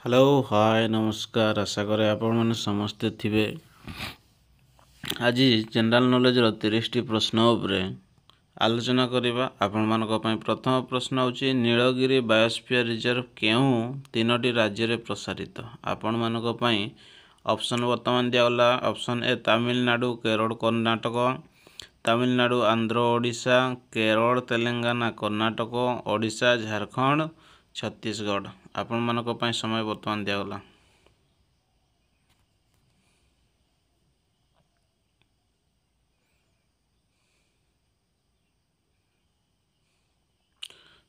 Hello hi नमस्कार आशा करे आपण मैंने समस्ते थिबे। आज जनरल नॉलेज 30 प्रश्न उपरे आलोचना करिबा। आपण मानक पई प्रथम प्रश्न होची नीलगिरी बायोस्फीयर रिजर्व केउ तीनोटी राज्य रे प्रसारित। आपण मानक पई ऑप्शन वर्तमान दियागला। Option A Tamil Nadu Kerala Karnataka, Tamil Nadu Andhra Odisha, Kerala Telangana Karnataka, Odisha Jharkhand Chhattisgarh. आपण मानक पई समय वर्तमान दियागला।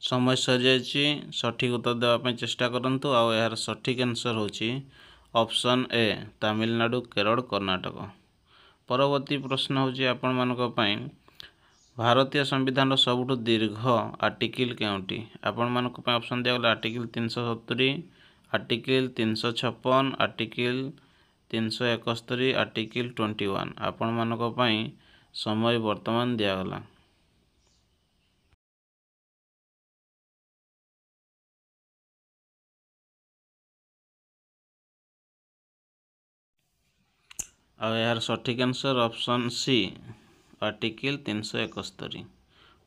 समय सरी सठिक उत्तर देवाई चेष्टा करंतु। आउ यार सठिक आंसर होची ऑप्शन ए तमिलनाडु केरल कर्नाटक। परवर्ती प्रश्न होची आपण मानक पई भारतीय संविधान सबुठ दीर्घ आर्टिकल केउंटी। आपण मानक पई ऑप्शन दियागला आर्टिकल 370, आर्टिकल 356, आर्टिकल 371, आर्टिकल 21। आपण मानक पई समय वर्तमान दियागला। और यार सठिक आंसर ऑप्शन सी आर्टिकल 371।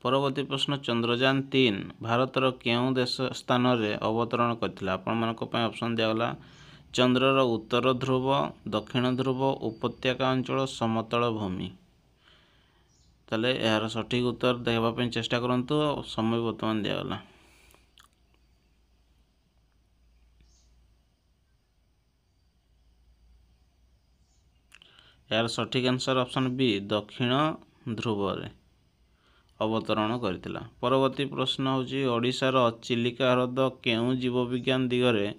परवर्ती प्रश्न चंद्रयान 3 भारतर केउ देश स्थान रे अवतरण करथिला। आपण मानक पई ऑप्शन दियागला चंद्रर उत्तर ध्रुव, दक्षिण ध्रुव, उपत्यका अंचल, समतल भूमि। तले यार सठिक उत्तर देबा पई चेष्टा करंतु। समय वर्तमान दियागला। यार सठिक आंसर ऑप्शन बी दक्षिण ध्रुव रे अवतरण करथिला। परवर्ती प्रश्न होची ओडिशार चिलिका ह्रद केउ जीव विज्ञान दिगरे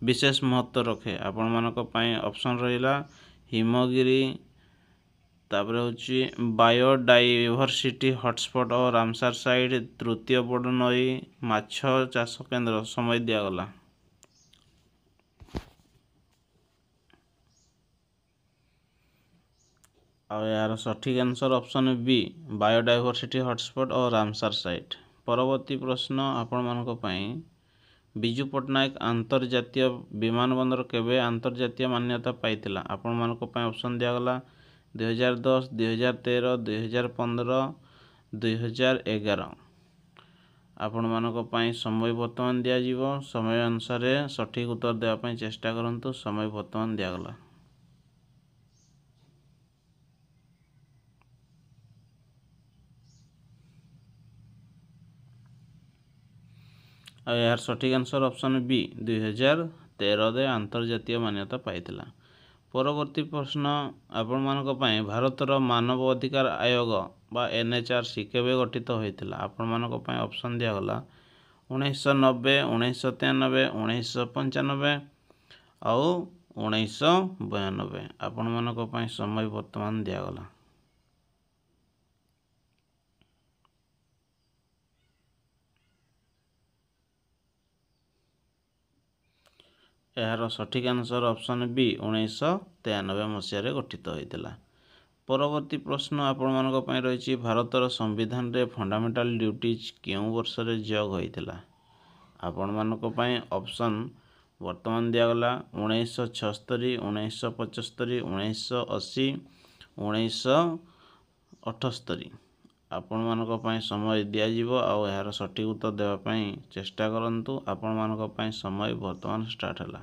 विशेष महत्व रखे। आपण मानक पई ऑप्शन रहिला हिमगिरी, तापर होची बायोडाइवर्सिटी हॉटस्पॉट और रामसार साइट, तृतीय बड़ नई, माछ चाष केंद्र। समय दियागला। और यार सठिक answer option B biodiversity hotspot और रामसार साइट। परवर्ती प्रश्न आपण मानक पई बिजू पट्टनायक अंतर्जातीय विमानबंदर केबे अंतर्जातीय मान्यता पाइतिला। आपण मानक पई ऑप्शन दियागला 2010, 2013, 2015, 2011। आपण मानक पई समय वर्तमान दिया जीवो। समय अनुसार सठिक उत्तर देवा पई चेष्टा करंतु। समय वर्तमान दियागला। और यार सठिक आंसर ऑप्शन बी 2013 रे अंतर्जातीय मान्यता पाइतिला। परवर्ती प्रश्न आपण मानक पई भारतर मानव अधिकार आयोग बा एनएचआरसी केबे गठित होइतिला। आपण मानक पई ऑप्शन दियागला 1990, 1993, 1995 आउ 1992। आपण मानक पई समय वर्तमान दियागला। यार सठिक आंसर ऑप्शन बी 1993 मसीह गठित होइतिला। परवर्ती प्रश्न आपण मानक पई रहिछि भारतर संविधान रे फंडामेंटल ड्यूटीज केउ वर्ष रे जोग होइतिला। आपण मानक पई ऑप्शन वर्तमान दियागला 1976, 1975, 1980, 1978। आपण मानक पई समय दिया जीवो। आ यार सठिक उत्तर देवा पई चेष्टा करंतु। आपण मानक पई समय वर्तमान स्टार्ट हला।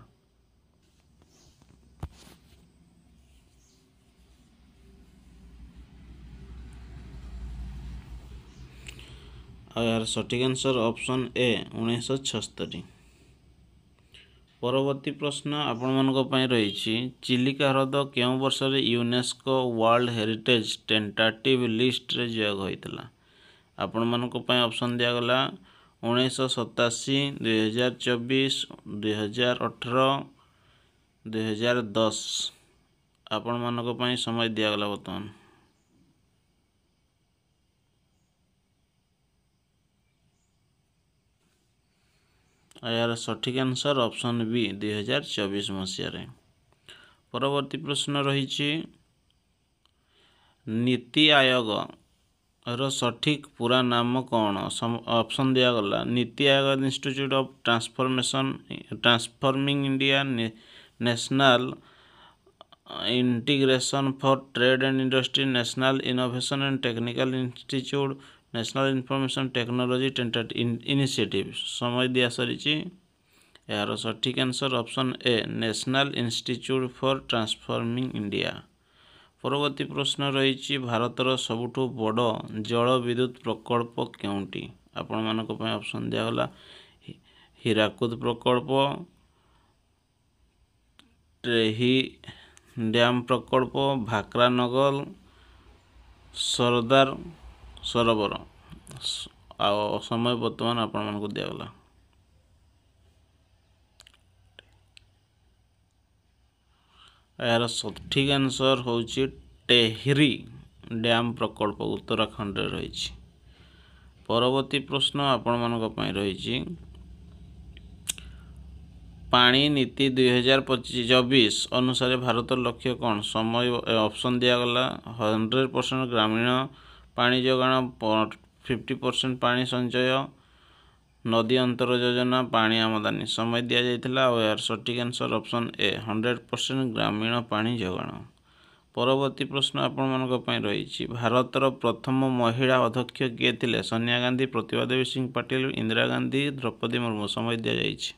आ यार सठिक आंसर ऑप्शन ए 1976। परवर्ती प्रश्न आपण मानक पई रहिछि चिलिका ह्रद केउ वर्ष रे यूनेस्को वर्ल्ड हेरिटेज टेंटाटिव लिस्ट रे जोग होइतिला। आपण मानक पई ऑप्शन दियागला 1987, 2024, 2018, 2010। आपण मानक पई समय दियागला वर्तमान। यार सठिक आंसर ऑप्शन बी 2024 मसीह। परवर्ती प्रश्न रही नीति आयोग ର ସଠିକ୍ ପୁରା ନାମ କ'ଣ? ଅପସନ୍ ଦିଆଗଲା NITI Aayog institute of transforming India, national integration for trade and industry, national innovation and technical institute, national information technology initiative. ସମୟ ଦିଆ ସରିଛି। ଏହାର ସଠିକ୍ answer option A national institute for transforming India. ପରବର୍ତ୍ତୀ ପ୍ରଶ୍ନ ରହିଛି ଭାରତର ସବୁଠୁ ବଡ଼ ଜଳ ବିଦ୍ୟୁତ୍ ପ୍ରକଳ୍ପ କେଉଁଟି? ଆପଣମାନଙ୍କ ପାଇଁ ଅପସନ୍ ଦିଆଗଲା ହୀରାକୁଦ ପ୍ରକଳ୍ପ, ଟ୍ରେହି ଡ୍ୟାମ୍ ପ୍ରକଳ୍ପ, ଭାକ୍ରା ନଗର, ସରଦାର ସରୋବର। ଆଉ ସମୟ ବର୍ତ୍ତମାନ ଆପଣମାନଙ୍କୁ ଦିଆଗଲା। ଏହାର ସଠିକ୍ ଆନ୍ସର୍ ହେଉଛି ଟେହରି ଡ୍ୟାମ୍ ପ୍ରକଳ୍ପ ଉତ୍ତରାଖଣ୍ଡରେ ରହିଛି। ପରବର୍ତ୍ତୀ ପ୍ରଶ୍ନ ଆପଣମାନଙ୍କ ପାଇଁ ରହିଛି ପାଣି ନୀତି 2024 ଅନୁସାରେ ଭାରତର ଲକ୍ଷ୍ୟ କ'ଣ? ସମୟ ଅପସନ୍ ଦିଆଗଲା 100% ଗ୍ରାମୀଣ ପାଣି ଯୋଗାଣ, 50% ପାଣି ସଞ୍ଚୟ, ନଦୀ ଅନ୍ତର ଯୋଜନା, ପାଣି ଆମଦାନୀ। ସମୟ ଦିଆଯାଇଥିଲା ଆଉ ଏହାର ସଠିକ୍ ଆନ୍ସର୍ ଅପସନ୍ ଏ 100% ଗ୍ରାମୀଣ ପାଣି ଯୋଗାଣ। ପରବର୍ତ୍ତୀ ପ୍ରଶ୍ନ ଆପଣମାନଙ୍କ ପାଇଁ ରହିଛି ଭାରତର ପ୍ରଥମ ମହିଳା ଅଧ୍ୟକ୍ଷ କିଏ ଥିଲେ? ସୋନିଆ ଗାନ୍ଧୀ, ପ୍ରତିଭା ଦେବୀ ସିଂ ପାଟିଲ, ଇନ୍ଦିରା ଗାନ୍ଧୀ, ଦ୍ରୌପଦୀ ମୁର୍ମୁ। ସମୟ ଦିଆଯାଇଛି।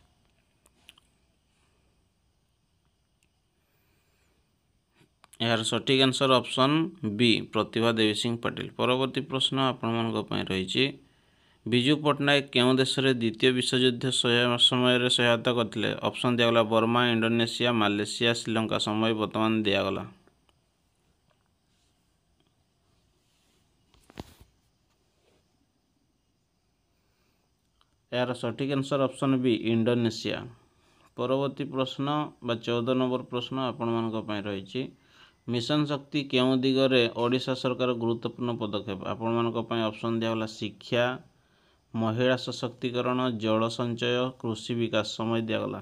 ଏହାର ସଠିକ୍ ଆନ୍ସର୍ ଅପସନ୍ ବି ପ୍ରତିଭା ଦେବୀ ସିଂ ପାଟିଲ। ପରବର୍ତ୍ତୀ ପ୍ରଶ୍ନ ଆପଣମାନଙ୍କ ପାଇଁ ରହିଛି ବିଜୁ ପଟ୍ଟନାୟକ କେଉଁ ଦେଶରେ ଦ୍ୱିତୀୟ ବିଶ୍ୱଯୁଦ୍ଧ ସମୟରେ ସହାୟତା କରିଥିଲେ? ଅପସନ୍ ଦିଆଗଲା ବର୍ମା, ଇଣ୍ଡୋନେସିଆ, ମାଲେସିଆ, ଶ୍ରୀଲଙ୍କା। ସମୟ ବର୍ତ୍ତମାନ ଦିଆଗଲା। ଏହାର ସଠିକ୍ ଆନ୍ସର୍ ଅପସନ୍ ବି ଇଣ୍ଡୋନେସିଆ। ପରବର୍ତ୍ତୀ ପ୍ରଶ୍ନ ବା 14 ନମ୍ବର ପ୍ରଶ୍ନ ଆପଣମାନଙ୍କ ପାଇଁ ରହିଛି ମିଶନ ଶକ୍ତି କେଉଁ ଦିଗରେ ଓଡ଼ିଶା ସରକାର ଗୁରୁତ୍ୱପୂର୍ଣ୍ଣ ପଦକ୍ଷେପ? ଆପଣମାନଙ୍କ ପାଇଁ ଅପସନ୍ ଦିଆଗଲା ଶିକ୍ଷା, ମହିଳା ସଶକ୍ତିକରଣ, ଜଳ ସଞ୍ଚୟ, କୃଷି ବିକାଶ। ସମୟ ଦିଆଗଲା।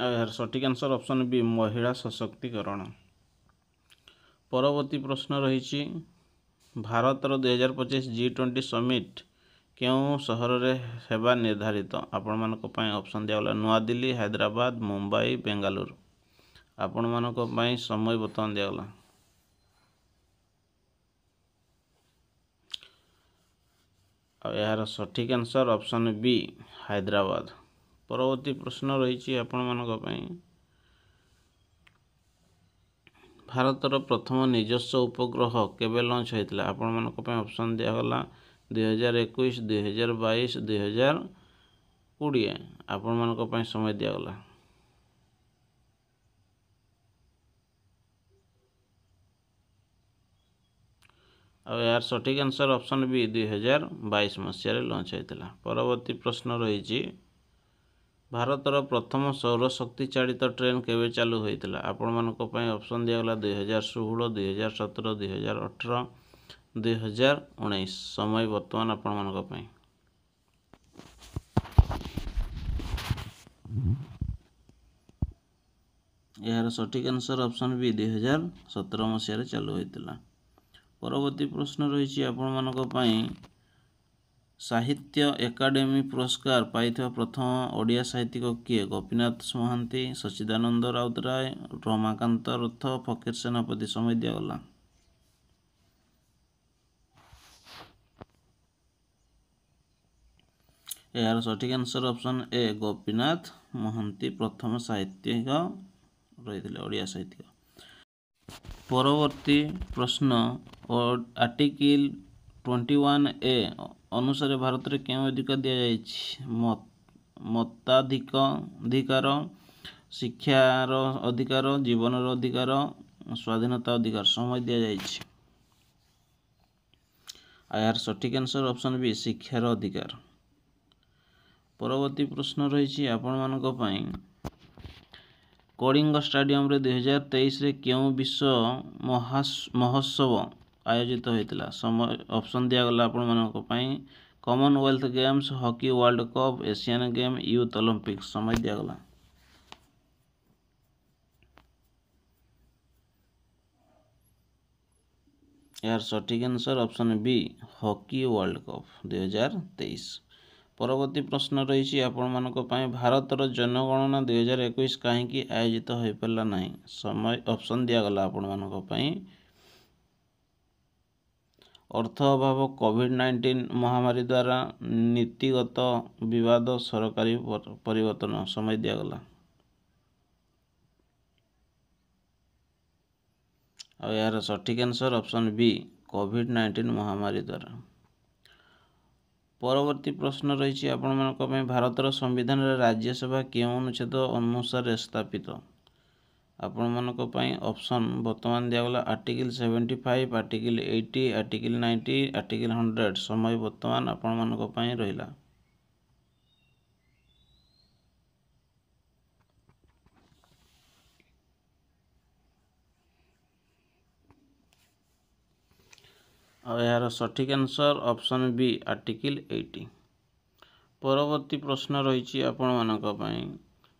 ଆଉ ଏହାର ସଠିକ୍ ଆନ୍ସର୍ ଅପସନ୍ ବି ମହିଳା ସଶକ୍ତିକରଣ। ପରବର୍ତ୍ତୀ ପ୍ରଶ୍ନ ରହିଛି ଭାରତର 2025 G20 ସମିଟ୍ କେଉଁ ସହରରେ ହେବା ନିର୍ଦ୍ଧାରିତ? ଆପଣମାନଙ୍କ ପାଇଁ ଅପସନ୍ ଦିଆଗଲା ନୂଆଦିଲ୍ଲୀ, ହାଇଦ୍ରାବାଦ, ମୁମ୍ବାଇ, ବେଙ୍ଗାଲୁରୁ। ଆପଣମାନଙ୍କ ପାଇଁ ସମୟ ବର୍ତ୍ତମାନ ଦିଆଗଲା। ଆଉ ଏହାର ସଠିକ୍ ଆନ୍ସର୍ ଅପସନ୍ ବି ହାଇଦ୍ରାବାଦ। ପରବର୍ତ୍ତୀ ପ୍ରଶ୍ନ ରହିଛି ଆପଣମାନଙ୍କ ପାଇଁ ଭାରତର ପ୍ରଥମ ନିଜସ୍ୱ ଉପଗ୍ରହ କେବେ ଲଞ୍ଚ ହୋଇଥିଲା? ଆପଣମାନଙ୍କ ପାଇଁ ଅପସନ୍ ଦିଆଗଲା 2021, 2022, 2020। ଆପଣମାନଙ୍କ ପାଇଁ ସମୟ ଦିଆଗଲା। ଆଉ ଏହାର ସଠିକ୍ ଆନ୍ସର୍ ଅପସନ୍ ବି 2022 ମସିହାରେ ଲଞ୍ଚ ହୋଇଥିଲା। ପରବର୍ତ୍ତୀ ପ୍ରଶ୍ନ ରହିଛି ଭାରତର ପ୍ରଥମ ସୌରଶକ୍ତି ଚାଳିତ ଟ୍ରେନ୍ କେବେ ଚାଲୁ ହୋଇଥିଲା? ଆପଣମାନଙ୍କ ପାଇଁ ଅପସନ୍ ଦିଆଗଲା 2016, 2017, 2018, 2019। ସମୟ ବର୍ତ୍ତମାନ ଆପଣମାନଙ୍କ ପାଇଁ। ଏହାର ସଠିକ୍ ଆନ୍ସର୍ ଅପସନ୍ ବି 2017 ମସିହାରେ ଚାଲୁ ହୋଇଥିଲା। ପରବର୍ତ୍ତୀ ପ୍ରଶ୍ନ ରହିଛି ଆପଣମାନଙ୍କ ପାଇଁ ସାହିତ୍ୟ ଏକାଡେମୀ ପୁରସ୍କାର ପାଇଥିବା ପ୍ରଥମ ଓଡ଼ିଆ ସାହିତ୍ୟିକ କିଏ? ଗୋପୀନାଥ ମହାନ୍ତି, ସଚ୍ଚିଦାନନ୍ଦ ରାଉତରାୟ, ରମାକାନ୍ତ ରଥ, ଫକୀର ସେନାପତି। ସମୟ ଦିଆଗଲା। ଏହାର ସଠିକ୍ answer option A Gopinath Mohanty ପ୍ରଥମ ସାହିତ୍ୟିକ ରହିଥିଲେ ଓଡ଼ିଆ ସାହିତ୍ୟିକ। ପରବର୍ତ୍ତୀ ପ୍ରଶ୍ନ ଆର୍ଟିକିଲ୍ 21A ଅନୁସାରେ ଭାରତରେ କେଉଁ ଅଧିକାର ଦିଆଯାଇଛି? ମତାଧିକାର, ଶିକ୍ଷାର ଅଧିକାର, ଜୀବନର ଅଧିକାର, ସ୍ୱାଧୀନତା ଅଧିକାର। ସମୟ ଦିଆଯାଇଛି। ଏହାର ସଠିକ୍ ଆନ୍ସର୍ ଅପସନ୍ ବି ଶିକ୍ଷାର ଅଧିକାର। ପରବର୍ତ୍ତୀ ପ୍ରଶ୍ନ ରହିଛି ଆପଣମାନଙ୍କ ପାଇଁ କଳିଙ୍ଗ ଷ୍ଟାଡିୟମରେ 2023ରେ କେଉଁ ବିଶ୍ୱ ମହୋତ୍ସବ ଆୟୋଜିତ ହୋଇଥିଲା? ସମୟ ଅପସନ୍ ଦିଆଗଲା ଆପଣମାନଙ୍କ ପାଇଁ Commonwealth Games, hockey World Cup, Asian Game, youth Olympics. ସମୟ ଦିଆଗଲା। यार सठिक answer option B hockey World Cup 2023। परवर्ती प्रश्न रही आपण भारतर जनगणना 2021 कहीं आयोजित हो पारा ना समय ऑप्शन दिगला आपण अर्थ अभाव कोविड-19 महामारी द्वारा नीतिगत विवाद सरकारी परिवर्तन समय दिगला और यार सठिक आंसर ऑप्शन बी कोविड-19 महामारी द्वारा। परवर्ती प्रश्न रही आपण भारतर संविधान राज्यसभा क्यों अनुच्छेद अनुसार स्थापित आपण ऑप्शन बर्तमान दिगला आर्टिकल 75 आर्टिकल 80 आर्टिकल 90 आर्टिकल 100 समय बर्तमान आपण रहा। और यार सठिक आंसर ऑप्शन बी आर्टिकल 80। परवर्ती प्रश्न रही आपण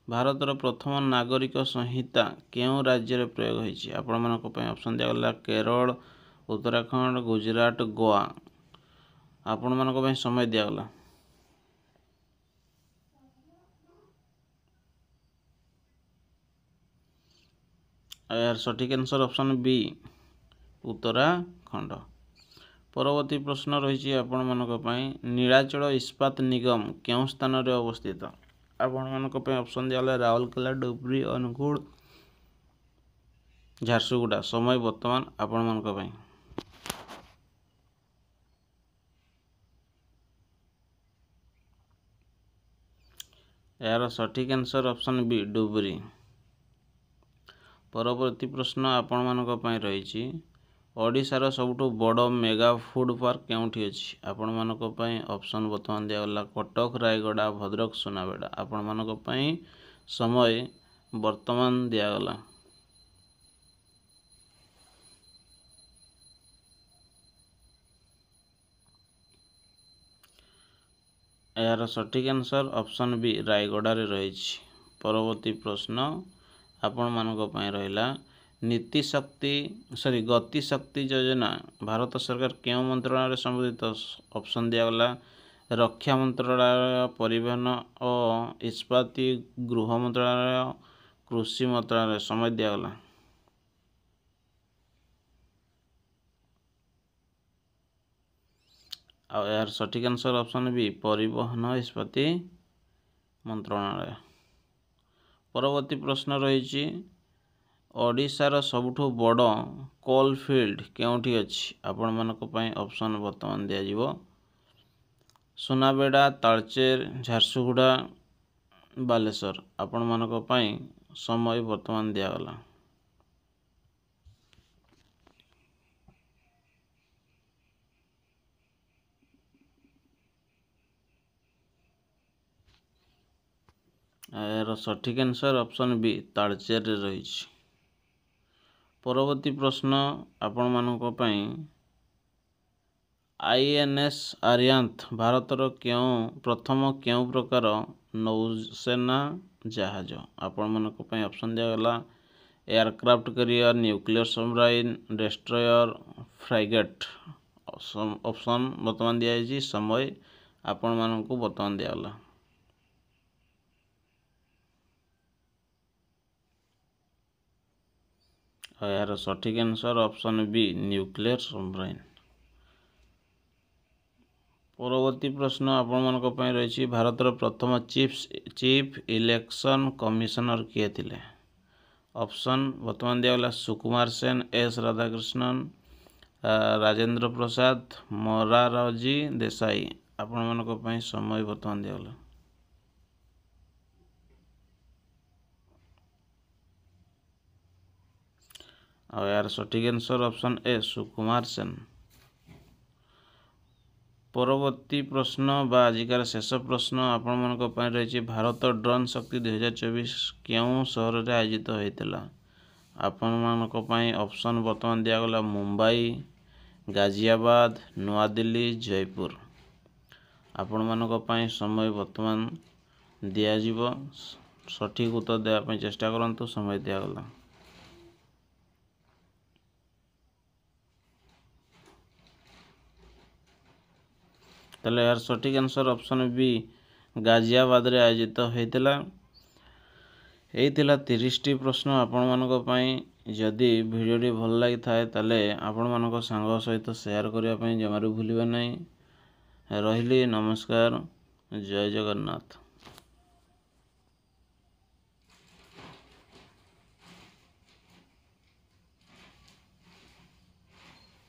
भारतर प्रथम नागरिक संहिता क्यों राज्य में प्रयोग होती आपण ऑप्शन दिगला केरल उत्तराखंड गुजरात गोवा आपण समय दिगला यार सठिक आंसर ऑप्शन बी उत्तराखंड। परवर्ती प्रश्न रही आपण नीलाचल इस्पात निगम क्यों स्थान में अवस्थित आपण ऑप्शन दिगला राउरकेला डुब्री अनुगुल झारसुगुड़ा समय बर्तमान आपण यार सठिक आंसर ऑप्शन बी डुब्री। परवर्ती प्रश्न आपण रही ओडिशार सबुठु बड़ मेगा फूड पार्क केउठी अछि आपण ऑप्शन बर्तमान दिगला कटक रायगड़ा भद्रक सुनाबेड़ा आपण समय बर्तमान दिगला यार सठिक आंसर ऑप्शन बी रायगड़ा रे रही। परवर्ती प्रश्न आपण रहा नीति शक्ति गति शक्ति योजना भारत सरकार क्यों मंत्रालय संबोधित ऑप्शन दिगला रक्षा मंत्रालय परिवहन और इस्पाती गृह मंत्रालय कृषि मंत्रालय समय दिगला और यार सठिक आंसर ऑप्शन बी परिवहन इस्पाती मंत्रालय। परवर्ती प्रश्न रही ओडिशार सबुठु बड़ कोल फील्ड केउठी अछि आपण ऑप्शन बर्तमान दिया सुनाबेड़ा तालचेर झारसुगुड़ा बालेश्वर आपण समय बर्तमान दिगला यार सठिक आंसर ऑप्शन बी तालचेर रे रही। परवर्ती प्रश्न आपण आईएनएस आर्यांत भारतर प्रथम क्यों प्रकार नौसेना जहाज आपण ऑप्शन दिगला aircraft carrier nuclear submarine destroyer frigate option बर्तमान दिया समय आपण बर्तमान दिगला यार सठिक answer option B nuclear submarine. परवर्ती प्रश्न आपण रही भारतर प्रथम चीफ इलेक्शन कमिशनर किए थिले ऑप्शन बर्तमान दिगला सुकुमार सेन एस राधाकृष्णन राजेंद्र प्रसाद मोरारजी देसाई आपण समय बर्तमान दिगला और यार सठिक answer option A Sukumar Sen. परवर्ती प्रश्न बा आजिकार शेष प्रश्न आपण रही भारत ड्रोन शक्ति 2024 क्यों सहर में आयोजित होता आपण ऑप्शन बर्तमान दिगला मुंबई गाजियाबाद नवा दिल्ली जयपुर आपण समय बर्तमान दिज्व सठिक उत्तर देवाई चेष्टा करूँ समय दिगला ତାହେଲେ ଏହାର ସଠିକ୍ ଆନ୍ସର୍ ଅପସନ୍ ବି ଗାଜିଆବାଦରେ ଆୟୋଜିତ ହୋଇଥିଲା। ଏଇ ଥିଲା 30ଟି ପ୍ରଶ୍ନ ଆପଣମାନଙ୍କ ପାଇଁ। ଯଦି ଭିଡ଼ିଓଟି ଭଲ ଲାଗିଥାଏ ତାହେଲେ ଆପଣମାନଙ୍କ ସାଙ୍ଗ ସହିତ ସେୟାର କରିବା ପାଇଁ ଜମାରୁ ଭୁଲିବେ ନାହିଁ। ରହିଲି, ନମସ୍କାର, ଜୟ ଜଗନ୍ନାଥ।